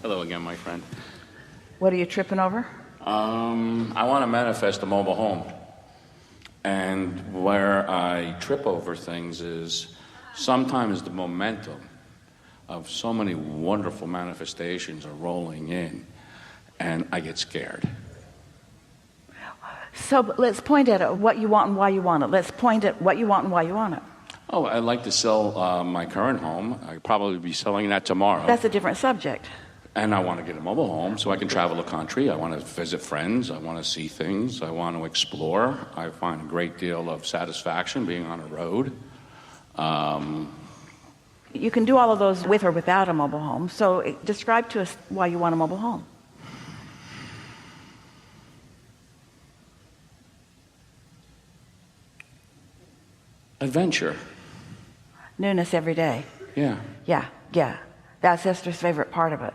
Hello again, my friend. What are you tripping over? I want to manifest a mobile home. And where I trip over things is sometimes the momentum of so many wonderful manifestations are rolling in, and I get scared. So let's point at what you want and why you want it. Let's point at what you want and why you want it. Oh, I'd like to sell my current home. I'd probably be selling that tomorrow. That's a different subject. And I want to get a mobile home so I can travel the country. I want to visit friends. I want to see things. I want to explore. I find a great deal of satisfaction being on a road. You can do all of those with or without a mobile home. So describe to us why you want a mobile home. Adventure. Newness every day. Yeah. Yeah. That's Esther's favorite part of it,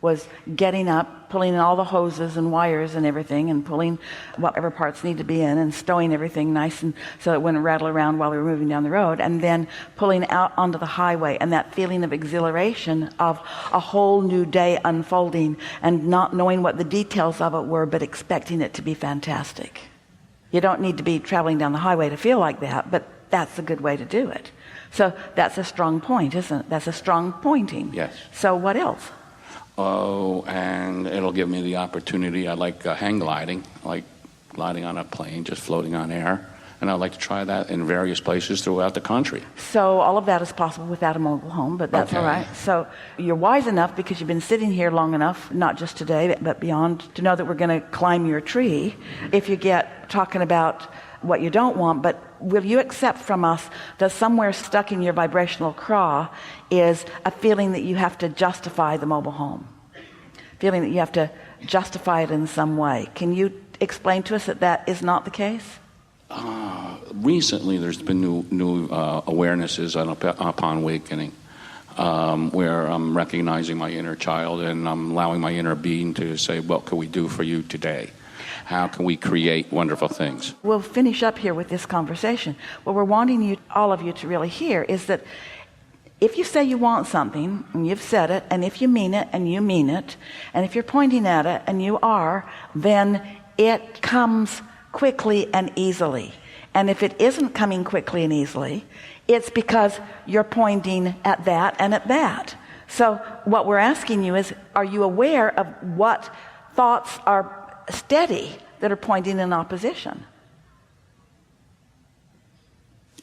was getting up, pulling in all the hoses and wires and everything, and pulling whatever parts need to be in, and stowing everything nice and so it wouldn't rattle around while we were moving down the road, and then pulling out onto the highway, and that feeling of exhilaration of a whole new day unfolding and not knowing what the details of it were, but expecting it to be fantastic. You don't need to be traveling down the highway to feel like that, but that's a good way to do it. So that's a strong point, isn't it? That's a strong pointing. Yes. So what else? Oh, and it'll give me the opportunity. I like hang gliding, like gliding on a plane, just floating on air. And I'd like to try that in various places throughout the country. So all of that is possible without a mobile home, but that's okay. All right. So you're wise enough, because you've been sitting here long enough, not just today, but beyond, to know that we're going to climb your tree if you get talking about what you don't want. But will you accept from us that somewhere stuck in your vibrational craw is a feeling that you have to justify the mobile home, feeling that you have to justify it in some way? Can you explain to us that that is not the case? Recently, there's been new awarenesses upon awakening, where I'm recognizing my inner child, and I'm allowing my inner being to say, what can we do for you today? How can we create wonderful things? We'll finish up here with this conversation. What we're wanting you, all of you, to really hear is that if you say you want something, and you've said it, and if you mean it, and you mean it, and if you're pointing at it, and you are, then it comes quickly and easily. And if it isn't coming quickly and easily, it's because you're pointing at that and at that. So what we're asking you is, are you aware of what thoughts are steady that are pointing in opposition?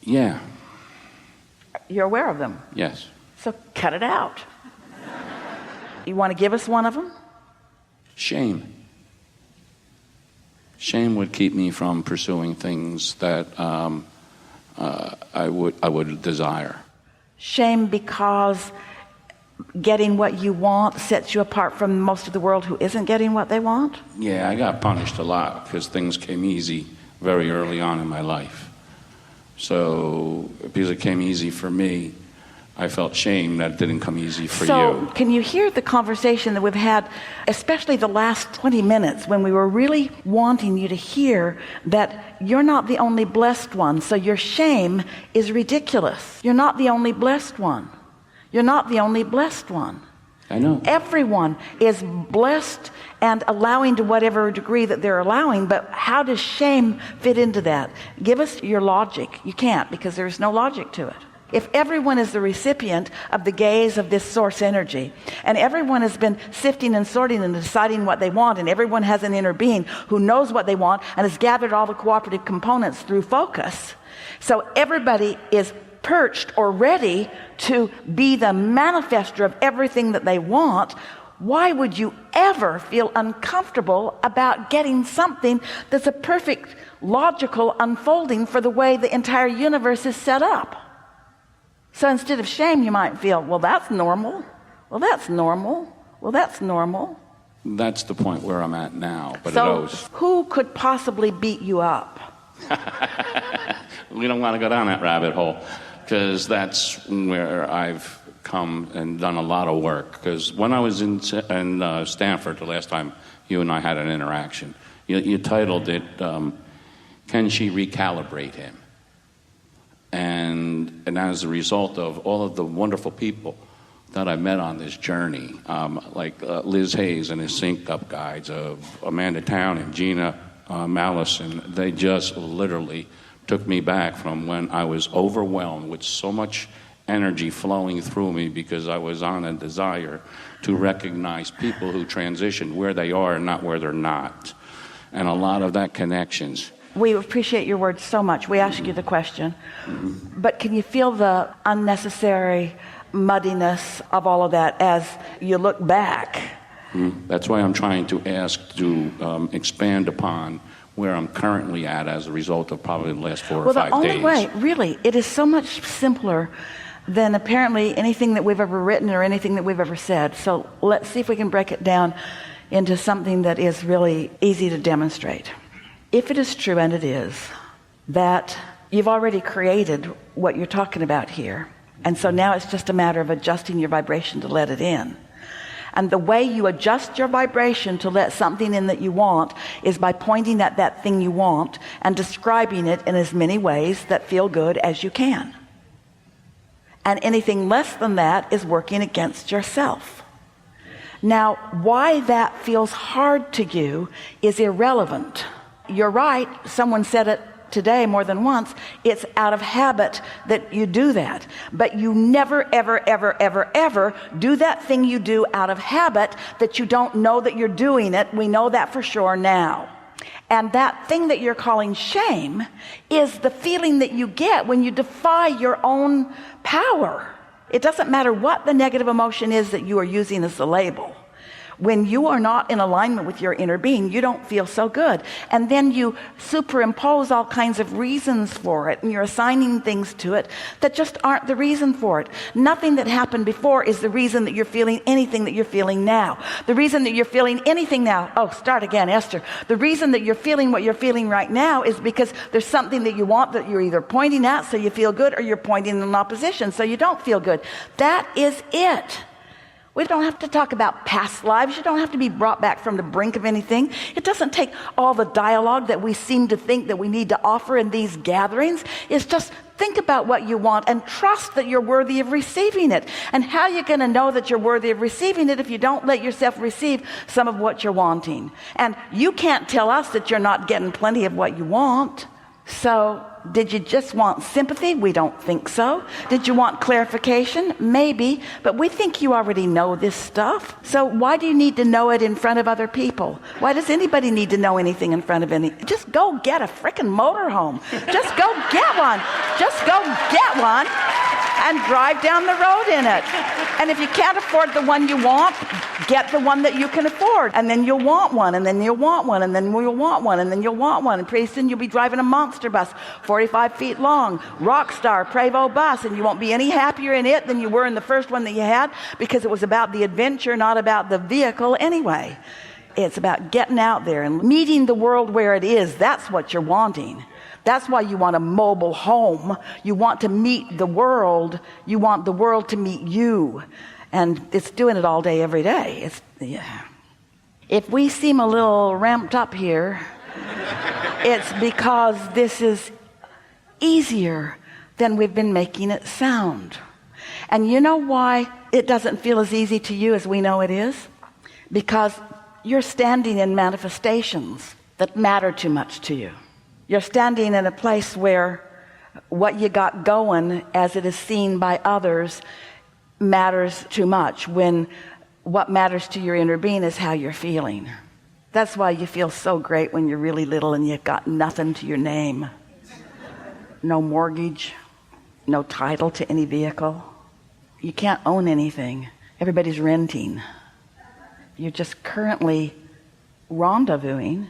Yeah. You're aware of them? Yes. So cut it out. You want to give us one of them? Shame. Shame would keep me from pursuing things that I would desire. Shame because getting what you want sets you apart from most of the world who isn't getting what they want? Yeah, I got punished a lot because things came easy very early on in my life. So because it came easy for me, I felt shame that it didn't come easy for you. So can you hear the conversation that we've had, especially the last 20 minutes, when we were really wanting you to hear that you're not the only blessed one, so your shame is ridiculous. You're not the only blessed one. You're not the only blessed one. I know. Everyone is blessed and allowing to whatever degree that they're allowing, but how does shame fit into that? Give us your logic. You can't, because there's no logic to it. If everyone is the recipient of the gaze of this source energy, and everyone has been sifting and sorting and deciding what they want, and everyone has an inner being who knows what they want and has gathered all the cooperative components through focus, so everybody is perched or ready to be the manifester of everything that they want, why would you ever feel uncomfortable about getting something that's a perfect logical unfolding for the way the entire universe is set up? So instead of shame, you might feel, well, that's normal. Well, that's normal. Well, that's normal. That's the point where I'm at now. But so who could possibly beat you up? We don't want to go down that rabbit hole, because that's where I've come and done a lot of work. Because when I was in Stanford the last time you and I had an interaction, you titled it, Can She Recalibrate Him? And as a result of all of the wonderful people that I met on this journey, like Liz Hayes and his Sync Up guides, Amanda Town and Gina Mallison. They just literally took me back from when I was overwhelmed with so much energy flowing through me because I was on a desire to recognize people who transition where they are and not where they're not. And a lot of that connections. We appreciate your words so much. We ask you the question. But can you feel the unnecessary muddiness of all of that as you look back? That's why I'm trying to ask to expand upon where I'm currently at as a result of probably the last 4 or 5 days. Well, the only way, really, it is so much simpler than apparently anything that we've ever written or anything that we've ever said. So let's see if we can break it down into something that is really easy to demonstrate. If it is true, and it is, that you've already created what you're talking about here, and so now it's just a matter of adjusting your vibration to let it in. And the way you adjust your vibration to let something in that you want is by pointing at that thing you want and describing it in as many ways that feel good as you can. And anything less than that is working against yourself. Now, why that feels hard to you is irrelevant. You're right, someone said it today more than once, it's out of habit that you do that. But you never, ever, ever, ever, ever do that thing you do out of habit that you don't know that you're doing it. We know that for sure now. And that thing that you're calling shame is the feeling that you get when you defy your own power. It doesn't matter what the negative emotion is that you are using as the label. When you are not in alignment with your inner being, you don't feel so good. And then you superimpose all kinds of reasons for it, and you're assigning things to it that just aren't the reason for it. Nothing that happened before is the reason that you're feeling anything that you're feeling now. The reason that you're feeling anything now, start again, Esther. The reason that you're feeling what you're feeling right now is because there's something that you want that you're either pointing at so you feel good, or you're pointing in opposition so you don't feel good. That is it. We don't have to talk about past lives. You don't have to be brought back from the brink of anything. It doesn't take all the dialogue that we seem to think that we need to offer in these gatherings. It's just think about what you want and trust that you're worthy of receiving it. And how are you going to know that you're worthy of receiving it if you don't let yourself receive some of what you're wanting? And you can't tell us that you're not getting plenty of what you want. So did you just want sympathy? We don't think so. Did you want clarification? Maybe, but we think you already know this stuff. So why do you need to know it in front of other people? Why does anybody need to know anything in front of any? Just go get a frickin' motorhome. Just go get one. Just go get one and drive down the road in it. And if you can't afford the one you want, get the one that you can afford. And then you'll want one, and then you'll want one, and then you'll want one, and then you'll want one. And pretty soon you'll be driving a monster bus, 45 feet long, Rockstar, Prevost bus, and you won't be any happier in it than you were in the first one that you had, because it was about the adventure, not about the vehicle anyway. It's about getting out there and meeting the world where it is. That's what you're wanting. That's why you want a mobile home. You want to meet the world. You want the world to meet you. And it's doing it all day, every day. If we seem a little ramped up here, it's because this is easier than we've been making it sound. And you know why it doesn't feel as easy to you as we know it is? Because you're standing in manifestations that matter too much to you. You're standing in a place where what you got going as it is seen by others matters too much, when what matters to your inner being is how you're feeling. That's why you feel so great when you're really little and you've got nothing to your name. No mortgage, no title to any vehicle. You can't own anything. Everybody's renting. You're just currently rendezvousing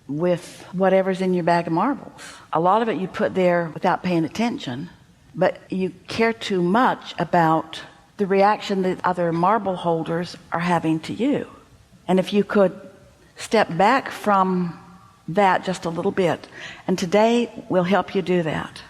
with whatever's in your bag of marbles. A lot of it you put there without paying attention, but you care too much about the reaction that other marble holders are having to you. And if you could step back from that just a little bit, and today we'll help you do that.